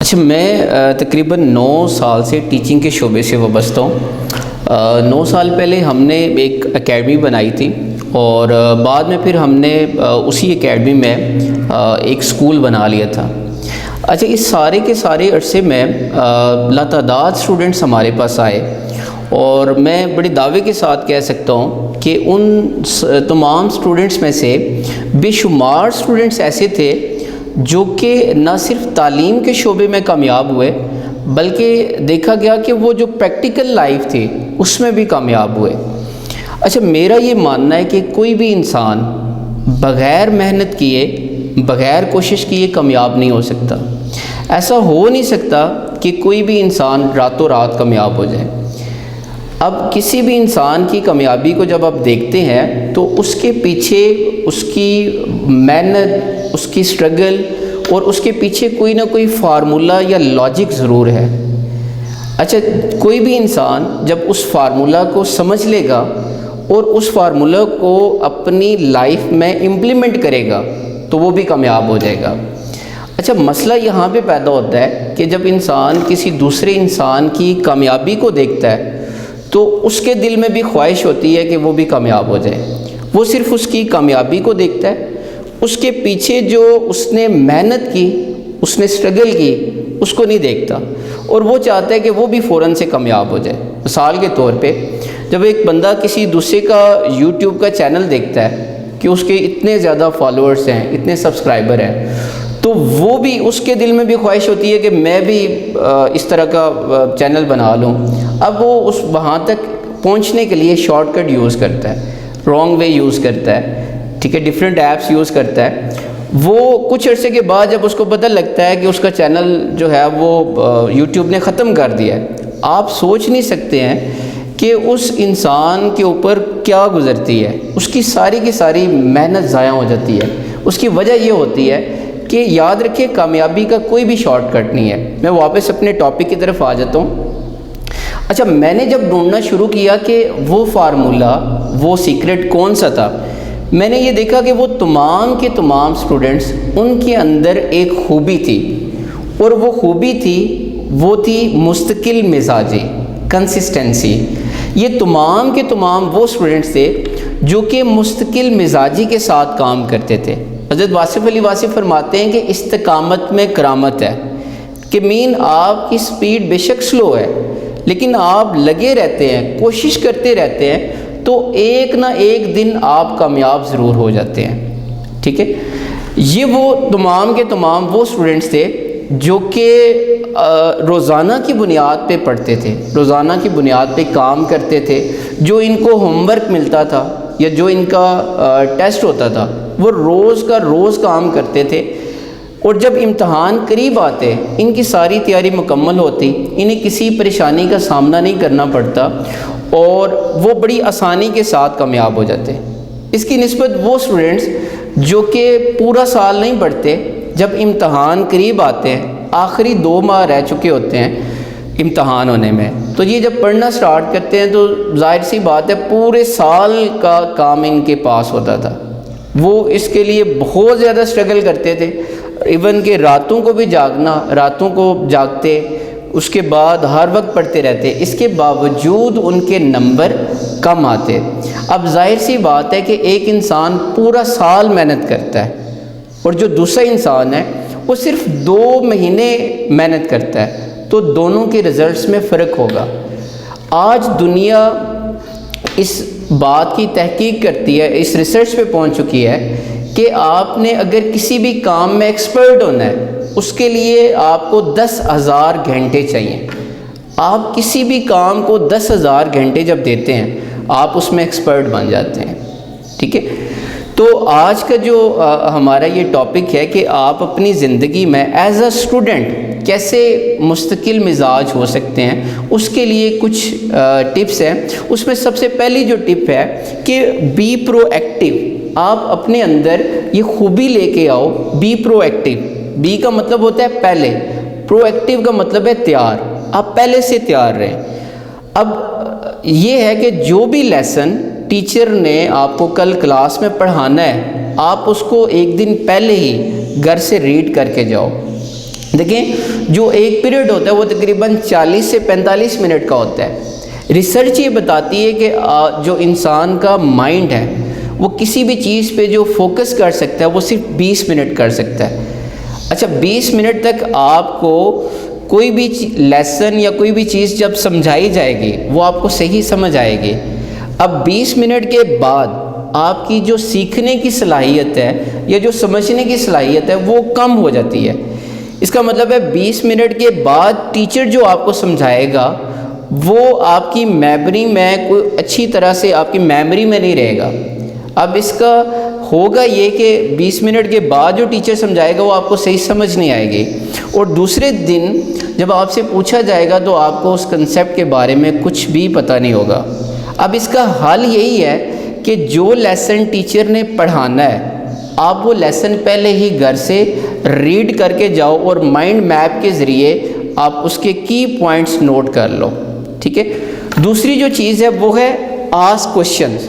اچھا، میں تقریباً 9 سال سے ٹیچنگ کے شعبے سے وابستہ ہوں۔ 9 سال پہلے ہم نے ایک اکیڈمی بنائی تھی اور بعد میں پھر ہم نے اسی اکیڈمی میں ایک اسکول بنا لیا تھا۔ اچھا، اس سارے کے سارے عرصے میں لاتعداد اسٹوڈنٹس ہمارے پاس آئے اور میں بڑے دعوے کے ساتھ کہہ سکتا ہوں کہ ان تمام اسٹوڈنٹس میں سے بے شمار اسٹوڈنٹس ایسے تھے جو کہ نہ صرف تعلیم کے شعبے میں کامیاب ہوئے بلکہ دیکھا گیا کہ وہ جو پریکٹیکل لائف تھی اس میں بھی کامیاب ہوئے۔ اچھا، میرا یہ ماننا ہے کہ کوئی بھی انسان بغیر محنت کیے، بغیر کوشش کیے کامیاب نہیں ہو سکتا۔ ایسا ہو نہیں سکتا کہ کوئی بھی انسان راتوں رات کامیاب ہو جائے۔ اب کسی بھی انسان کی کامیابی کو جب آپ دیکھتے ہیں تو اس کے پیچھے اس کی محنت، اس کی سٹرگل اور اس کے پیچھے کوئی نہ کوئی فارمولہ یا لاجک ضرور ہے۔ اچھا، کوئی بھی انسان جب اس فارمولہ کو سمجھ لے گا اور اس فارمولہ کو اپنی لائف میں امپلیمنٹ کرے گا تو وہ بھی کامیاب ہو جائے گا۔ اچھا، مسئلہ یہاں پہ پیدا ہوتا ہے کہ جب انسان کسی دوسرے انسان کی کامیابی کو دیکھتا ہے تو اس کے دل میں بھی خواہش ہوتی ہے کہ وہ بھی کامیاب ہو جائے۔ وہ صرف اس کی کامیابی کو دیکھتا ہے، اس کے پیچھے جو اس نے محنت کی، اس نے سٹرگل کی، اس کو نہیں دیکھتا اور وہ چاہتا ہے کہ وہ بھی فوراً سے کامیاب ہو جائے۔ مثال کے طور پہ جب ایک بندہ کسی دوسرے کا یوٹیوب کا چینل دیکھتا ہے کہ اس کے اتنے زیادہ فالوورز ہیں، اتنے سبسکرائبر ہیں، تو وہ بھی اس کے دل میں بھی خواہش ہوتی ہے کہ میں بھی اس طرح کا چینل بنا لوں۔ اب وہ اس وہاں تک پہنچنے کے لیے شارٹ کٹ یوز کرتا ہے، رانگ وے یوز کرتا ہے، ٹھیک ہے، ڈیفرنٹ ایپس یوز کرتا ہے۔ وہ کچھ عرصے کے بعد جب اس کو پتہ لگتا ہے کہ اس کا چینل جو ہے وہ یوٹیوب نے ختم کر دیا ہے، آپ سوچ نہیں سکتے ہیں کہ اس انسان کے اوپر کیا گزرتی ہے۔ اس کی ساری محنت ضائع ہو جاتی ہے۔ اس کی وجہ یہ ہوتی ہے کہ یاد رکھیں، کامیابی کا کوئی بھی شارٹ کٹ نہیں ہے۔ میں واپس اپنے ٹاپک کی طرف آ جاتا ہوں۔ اچھا، میں نے جب ڈھونڈنا شروع کیا کہ وہ فارمولہ، وہ سیکرٹ کون سا تھا، میں نے یہ دیکھا کہ وہ تمام کے تمام اسٹوڈنٹس، ان کے اندر ایک خوبی تھی اور وہ خوبی تھی، وہ تھی مستقل مزاجی، کنسسٹنسی۔ یہ تمام کے تمام وہ اسٹوڈنٹس تھے جو کہ مستقل مزاجی کے ساتھ کام کرتے تھے۔ حضرت واصف علی واصف فرماتے ہیں کہ استقامت میں کرامت ہے، کہ مین آپ کی سپیڈ بے شک سلو ہے لیکن آپ لگے رہتے ہیں، کوشش کرتے رہتے ہیں تو ایک نہ ایک دن آپ کامیاب ضرور ہو جاتے ہیں، ٹھیک ہے۔ یہ وہ تمام کے تمام وہ اسٹوڈنٹس تھے جو کہ روزانہ کی بنیاد پہ پڑھتے تھے، روزانہ کی بنیاد پہ کام کرتے تھے۔ جو ان کو ہوم ورک ملتا تھا یا جو ان کا ٹیسٹ ہوتا تھا وہ روز کا روز کام کرتے تھے، اور جب امتحان قریب آتے ان کی ساری تیاری مکمل ہوتی، انہیں کسی پریشانی کا سامنا نہیں کرنا پڑتا اور وہ بڑی آسانی کے ساتھ کامیاب ہو جاتے۔ اس کی نسبت وہ اسٹوڈنٹس جو کہ پورا سال نہیں پڑھتے، جب امتحان قریب آتے ہیں، آخری 2 ماہ رہ چکے ہوتے ہیں امتحان ہونے میں، تو یہ جب پڑھنا سٹارٹ کرتے ہیں تو ظاہر سی بات ہے پورے سال کا کام ان کے پاس ہوتا تھا۔ وہ اس کے لیے بہت زیادہ سٹرگل کرتے تھے، ایون کہ راتوں کو بھی جاگنا، راتوں کو جاگتے، اس کے بعد ہر وقت پڑھتے رہتے، اس کے باوجود ان کے نمبر کم آتے۔ اب ظاہر سی بات ہے کہ ایک انسان پورا سال محنت کرتا ہے اور جو دوسرا انسان ہے وہ صرف 2 مہینے محنت کرتا ہے، تو دونوں کے رزلٹس میں فرق ہوگا۔ آج دنیا اس بات کی تحقیق کرتی ہے، اس ریسرچ پہ پہنچ چکی ہے کہ آپ نے اگر کسی بھی کام میں ایکسپرٹ ہونا ہے اس کے لیے آپ کو 10,000 گھنٹے چاہیے۔ آپ کسی بھی کام کو 10,000 گھنٹے جب دیتے ہیں آپ اس میں ایکسپرٹ بن جاتے ہیں، ٹھیک ہے۔ تو آج کا جو ہمارا یہ ٹاپک ہے کہ آپ اپنی زندگی میں ایز اے اسٹوڈنٹ کیسے مستقل مزاج ہو سکتے ہیں، اس کے لیے کچھ ٹپس ہیں۔ اس میں سب سے پہلی جو ٹپ ہے کہ بی پرو ایکٹیو۔ آپ اپنے اندر یہ خوبی لے کے آؤ، بی پرو ایکٹیو۔ بی کا مطلب ہوتا ہے پہلے، پرو ایکٹیو کا مطلب ہے تیار، آپ پہلے سے تیار رہیں۔ اب یہ ہے کہ جو بھی لیسن ٹیچر نے آپ کو کل کلاس میں پڑھانا ہے، آپ اس کو ایک دن پہلے ہی گھر سے ریڈ کر کے جاؤ، دیکھیں جو ایک پیریڈ ہوتا ہے وہ تقریباً 40 سے 45 منٹ کا ہوتا ہے. ریسرچ یہ بتاتی ہے کہ جو انسان کا مائنڈ ہے وہ کسی بھی چیز پہ جو فوکس کر سکتا ہے وہ صرف 20 منٹ کر سکتا ہے. اچھا 20 منٹ تک آپ کو کوئی بھی لیسن یا کوئی بھی چیز جب سمجھائی جائے گی وہ آپ کو صحیح سمجھ آئے گی. اب 20 منٹ کے بعد آپ کی جو سیکھنے کی صلاحیت ہے یا جو سمجھنے کی صلاحیت ہے وہ کم ہو جاتی ہے. اس کا مطلب ہے 20 منٹ کے بعد ٹیچر جو آپ کو سمجھائے گا وہ آپ کی میموری میں کوئی اچھی طرح سے آپ کی میموری میں نہیں رہے گا. اب اس کا ہوگا یہ کہ 20 منٹ کے بعد جو ٹیچر سمجھائے گا وہ آپ کو صحیح سمجھ نہیں آئے گی، اور دوسرے دن جب آپ سے پوچھا جائے گا تو آپ کو اس کنسیپٹ کے بارے میں کچھ بھی پتہ نہیں ہوگا. اب اس کا حل یہی ہے کہ جو لیسن ٹیچر نے پڑھانا ہے آپ وہ لیسن پہلے ہی گھر سے ریڈ کر کے جاؤ اور مائنڈ میپ کے ذریعے آپ اس کے کی پوائنٹس نوٹ کر لو. ٹھیک ہے. دوسری جو چیز ہے وہ ہے آسک کوشچنز،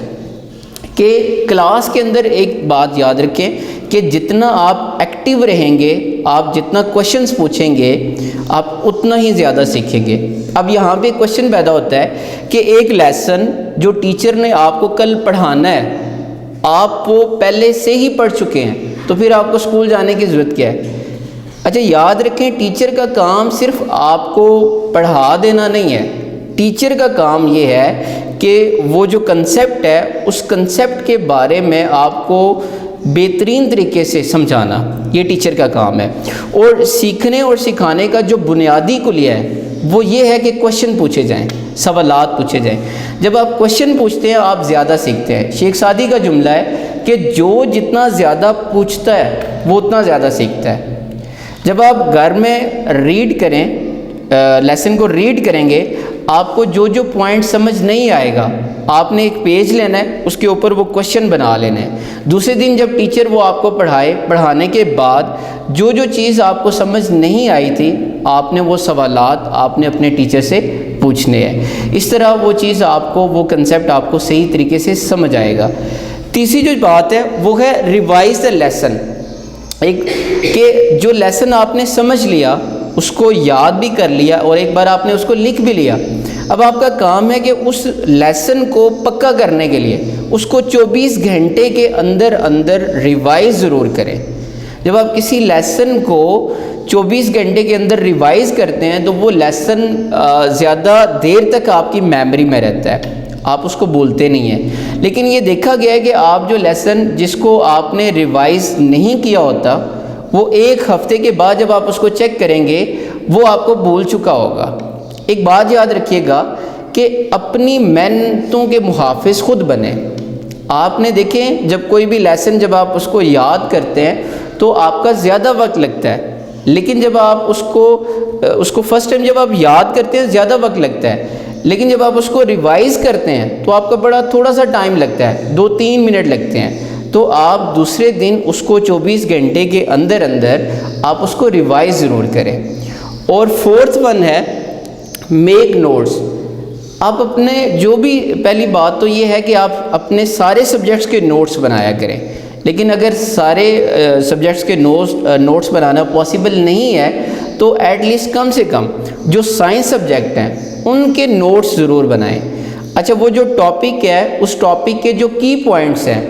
کہ کلاس کے اندر ایک بات یاد رکھیں کہ جتنا آپ ایکٹیو رہیں گے، آپ جتنا کوشچنز پوچھیں گے آپ اتنا ہی زیادہ سیکھیں گے. اب یہاں پہ کوشچن پیدا ہوتا ہے کہ ایک لیسن جو ٹیچر نے آپ کو کل پڑھانا ہے آپ وہ پہلے سے ہی پڑھ چکے ہیں تو پھر آپ کو اسکول جانے کی ضرورت کیا ہے. اچھا یاد رکھیں ٹیچر کا کام صرف آپ کو پڑھا دینا نہیں ہے، ٹیچر کا کام یہ ہے کہ وہ جو کنسیپٹ ہے اس کنسیپٹ کے بارے میں آپ کو بہترین طریقے سے سمجھانا، یہ ٹیچر کا کام ہے. اور سیکھنے اور سکھانے کا جو بنیادی کلیہ ہے وہ یہ ہے کہ کوشچن پوچھے جائیں، سوالات پوچھے جائیں. جب آپ کوشچن پوچھتے ہیں آپ زیادہ سیکھتے ہیں. شیخ سعدی کا جملہ ہے کہ جو جتنا زیادہ پوچھتا ہے وہ اتنا زیادہ سیکھتا ہے. جب آپ گھر میں ریڈ کریں، لیسن کو ریڈ کریں گے، آپ کو جو جو پوائنٹ سمجھ نہیں آئے گا آپ نے ایک پیج لینا ہے، اس کے اوپر وہ کوشچن بنا لینا ہے. دوسرے دن جب ٹیچر وہ آپ کو پڑھانے کے بعد جو جو چیز آپ کو سمجھ نہیں آئی تھی آپ نے وہ سوالات آپ نے اپنے ٹیچر سے پوچھنے ہیں. اس طرح وہ چیز آپ کو، وہ کنسیپٹ آپ کو صحیح طریقے سے سمجھ آئے گا. تیسری جو بات ہے وہ ہے ریوائز دا لیسن، ایک کہ جو لیسن آپ نے سمجھ لیا اس کو یاد بھی کر لیا اور ایک بار آپ نے اس کو لکھ بھی لیا. اب آپ کا کام ہے کہ اس لیسن کو پکا کرنے کے لیے اس کو 24 گھنٹے کے اندر اندر ریوائز ضرور کریں. جب آپ کسی لیسن کو 24 گھنٹے کے اندر ریوائز کرتے ہیں تو وہ لیسن زیادہ دیر تک آپ کی میموری میں رہتا ہے، آپ اس کو بولتے نہیں ہیں. لیکن یہ دیکھا گیا ہے کہ آپ جو لیسن جس کو آپ نے ریوائز نہیں کیا ہوتا وہ ایک ہفتے کے بعد جب آپ اس کو چیک کریں گے وہ آپ کو بھول چکا ہوگا. ایک بات یاد رکھیے گا کہ اپنی محنتوں کے محافظ خود بنیں. آپ نے دیکھیں جب کوئی بھی لیسن جب آپ اس کو یاد کرتے ہیں تو آپ کا زیادہ وقت لگتا ہے، لیکن جب آپ اس کو فرسٹ ٹائم جب آپ یاد کرتے ہیں زیادہ وقت لگتا ہے، لیکن جب آپ اس کو ریوائز کرتے ہیں تو آپ کا تھوڑا سا ٹائم لگتا ہے، 2-3 منٹ لگتے ہیں. تو آپ دوسرے دن اس کو 24 گھنٹے کے اندر اندر آپ اس کو ریوائز ضرور کریں. اور فورتھ ون ہے میک نوٹس. آپ اپنے جو بھی، پہلی بات تو یہ ہے کہ آپ اپنے سارے سبجیکٹس کے نوٹس بنایا کریں. لیکن اگر سارے سبجیکٹس کے نوٹس بنانا پاسبل نہیں ہے تو ایٹ لیسٹ کم سے کم جو سائنس سبجیکٹ ہیں ان کے نوٹس ضرور بنائیں. اچھا وہ جو ٹاپک ہے اس ٹاپک کے جو کی پوائنٹس ہیں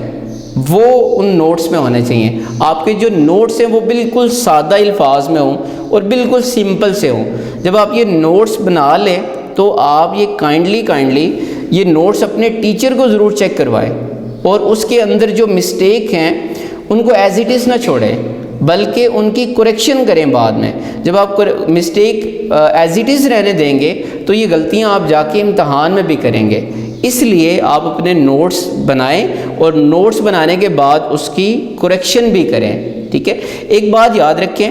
وہ ان نوٹس میں ہونے چاہیے. آپ کے جو نوٹس ہیں وہ بالکل سادہ الفاظ میں ہوں اور بالکل سمپل سے ہوں. جب آپ یہ نوٹس بنا لیں تو آپ یہ کائنڈلی یہ نوٹس اپنے ٹیچر کو ضرور چیک کروائیں اور اس کے اندر جو مسٹیک ہیں ان کو ایز اٹ از نہ چھوڑیں بلکہ ان کی کریکشن کریں بعد میں. جب آپ مسٹیک ایز اٹ از رہنے دیں گے تو یہ غلطیاں آپ جا کے امتحان میں بھی کریں گے. اس لیے آپ اپنے نوٹس بنائیں اور نوٹس بنانے کے بعد اس کی کریکشن بھی کریں. ٹھیک ہے. ایک بات یاد رکھیں،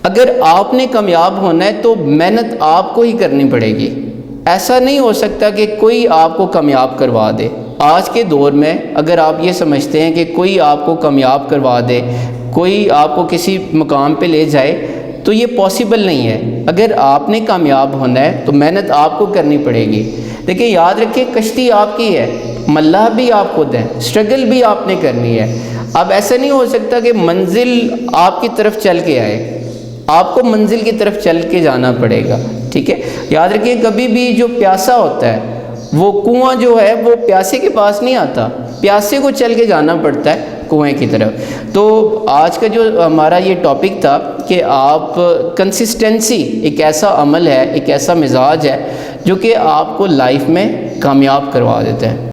اگر آپ نے کامیاب ہونا ہے تو محنت آپ کو ہی کرنی پڑے گی. ایسا نہیں ہو سکتا کہ کوئی آپ کو کامیاب کروا دے. آج کے دور میں اگر آپ یہ سمجھتے ہیں کہ کوئی آپ کو کامیاب کروا دے، کوئی آپ کو کسی مقام پہ لے جائے تو یہ پاسبل نہیں ہے. اگر آپ نے کامیاب ہونا ہے تو محنت آپ کو کرنی پڑے گی. دیکھیں یاد رکھیں کشتی آپ کی ہے، ملاح بھی آپ خود ہیں، اسٹرگل بھی آپ نے کرنی ہے. اب ایسا نہیں ہو سکتا کہ منزل آپ کی طرف چل کے آئے، آپ کو منزل کی طرف چل کے جانا پڑے گا، ٹھیک ہے. یاد رکھیے کبھی بھی جو پیاسا ہوتا ہے وہ کنواں جو ہے وہ پیاسے کے پاس نہیں آتا، پیاسے کو چل کے جانا پڑتا ہے کنویں کی طرف. تو آج کا جو ہمارا یہ ٹاپک تھا کہ آپ کنسسٹنسی ایک ایسا عمل ہے، ایک ایسا مزاج ہے جو کہ آپ کو لائف میں کامیاب کروا دیتا ہے.